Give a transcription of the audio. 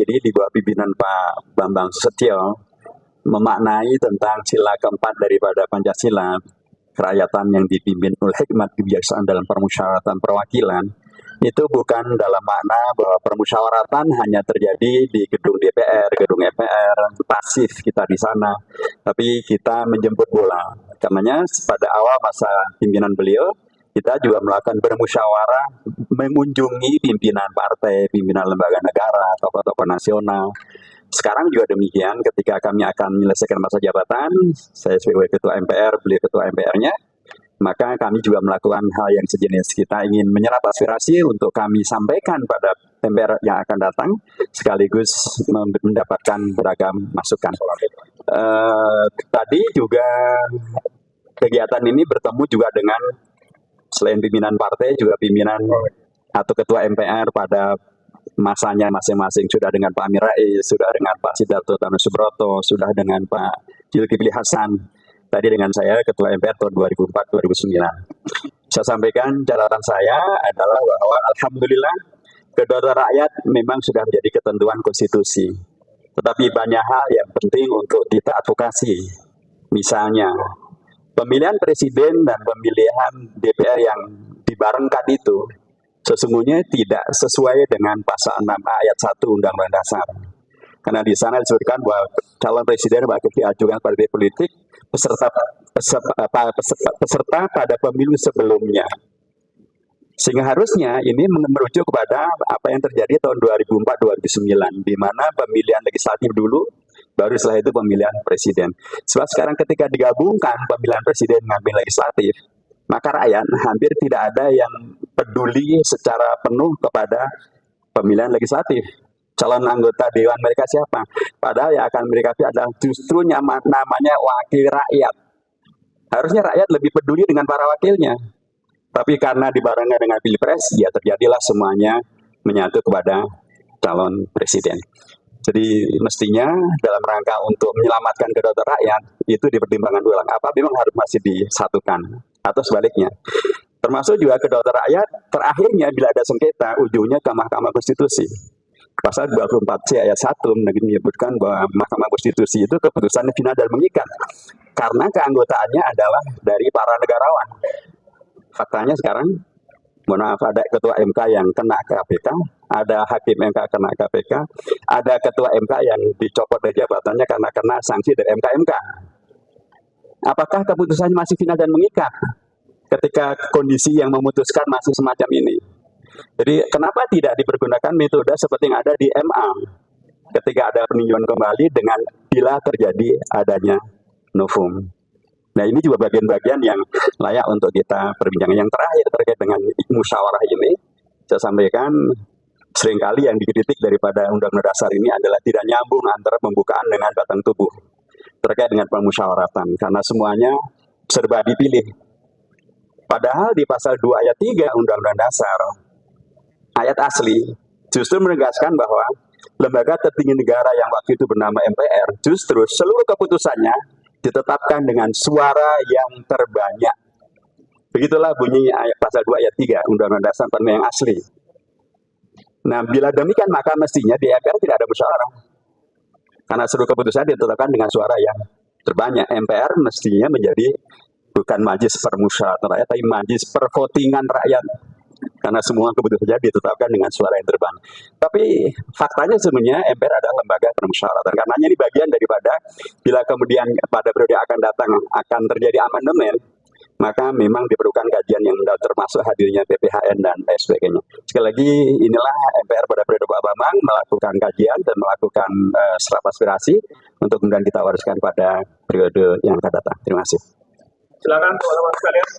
berdiri di bawah pimpinan Pak Bambang Susatyo memaknai tentang sila keempat daripada Pancasila, kerakyatan yang dipimpin oleh hikmat kebijaksanaan dalam permusyawaratan perwakilan, itu bukan dalam makna bahwa permusyawaratan hanya terjadi di gedung DPR, gedung MPR, pasif kita di sana, tapi kita menjemput bola. Karenanya pada awal masa pimpinan beliau, kita juga melakukan bermusyawarah, mengunjungi pimpinan partai, pimpinan lembaga negara, tokoh-tokoh nasional. Sekarang juga demikian, ketika kami akan menyelesaikan masa jabatan, saya sebagai ketua MPR, beliau ketua MPR-nya, maka kami juga melakukan hal yang sejenis. Kita ingin menyerap aspirasi untuk kami sampaikan pada MPR yang akan datang, sekaligus mendapatkan beragam masukan. Tadi juga kegiatan ini bertemu juga dengan selain pimpinan partai, juga pimpinan atau ketua MPR pada masanya masing-masing. Sudah dengan Pak Amin Rais, sudah dengan Pak Sidarto Tano Subroto, sudah dengan Pak Zulkifli Hasan. Tadi dengan saya Ketua MPR tahun 2004-2009. Saya sampaikan catatan saya adalah bahwa Alhamdulillah kedaulatan rakyat memang sudah menjadi ketentuan konstitusi. Tetapi banyak hal yang penting untuk kita advokasi. Misalnya, pemilihan presiden dan pemilihan DPR yang dibarengkan itu sesungguhnya tidak sesuai dengan pasal 6 ayat 1 Undang-Undang Dasar. Karena di sana disebutkan bahwa calon presiden bakal diajukan partai politik peserta pada pemilu sebelumnya. Sehingga harusnya ini merujuk kepada apa yang terjadi tahun 2004-2009, di mana pemilihan legislatif dulu, baru setelah itu pemilihan presiden. Sebab sekarang ketika digabungkan pemilihan presiden dengan pemilihan legislatif, maka rakyat hampir tidak ada yang peduli secara penuh kepada pemilihan legislatif. Calon anggota dewan mereka siapa? Padahal yang akan mereka pilih adalah justru namanya wakil rakyat. Harusnya rakyat lebih peduli dengan para wakilnya. Tapi karena dibarengkan dengan pilpres, ya terjadilah semuanya menyatu kepada calon presiden. Jadi mestinya dalam rangka untuk menyelamatkan kedaulatan rakyat, itu dipertimbangkan ulang. Apa memang harus masih disatukan? Atau sebaliknya. Termasuk juga kedaulatan rakyat, terakhirnya bila ada sengketa, ujungnya ke Mahkamah Konstitusi. Pasal 24C ayat 1 menyebutkan bahwa Mahkamah Konstitusi itu keputusannya final dan mengikat. Karena keanggotaannya adalah dari para negarawan. Faktanya sekarang, mohon maaf, ada ketua MK yang kena KPK, ada hakim MK kena KPK, ada ketua MK yang dicopot dari jabatannya karena kena sanksi dari MK-MK. Apakah keputusannya masih final dan mengikat ketika kondisi yang memutuskan masih semacam ini? Jadi kenapa tidak dipergunakan metode seperti yang ada di MA ketika ada peninjauan kembali dengan bila terjadi adanya novum. Nah ini juga bagian-bagian yang layak untuk kita perbincangkan. Yang terakhir terkait dengan musyawarah ini, saya sampaikan seringkali yang dikritik daripada Undang-Undang Dasar ini adalah tidak nyambung antara pembukaan dengan batang tubuh terkait dengan permusyawaratan, karena semuanya serba dipilih. Padahal di pasal 2 ayat 3 Undang-Undang Dasar, ayat asli, justru menegaskan bahwa lembaga tertinggi negara yang waktu itu bernama MPR, justru seluruh keputusannya ditetapkan dengan suara yang terbanyak. Begitulah bunyi ayat pasal 2 ayat 3 Undang-Undang Dasar yang asli. Nah, bila demikian maka mestinya di MPR tidak ada musyawarah. Karena seluruh keputusan ditetapkan dengan suara yang terbanyak. MPR mestinya menjadi bukan majelis permusyawaratan rakyat, tapi majelis pervotingan rakyat. Karena semua keputusannya ditetapkan dengan suara yang terbanyak. Tapi faktanya sebenarnya MPR adalah lembaga permusyawaratan. Karena ini bagian daripada bila kemudian pada periode akan datang akan terjadi amandemen, maka memang diperlukan kajian yang mendalam, termasuk hadirnya PPHN dan lain sebagainya. Sekali lagi, inilah MPR pada periode Pak Bambang melakukan kajian dan melakukan serap aspirasi untuk kemudian kita wariskan pada periode yang akan datang. Terima kasih. Silakan teman-teman sekalian.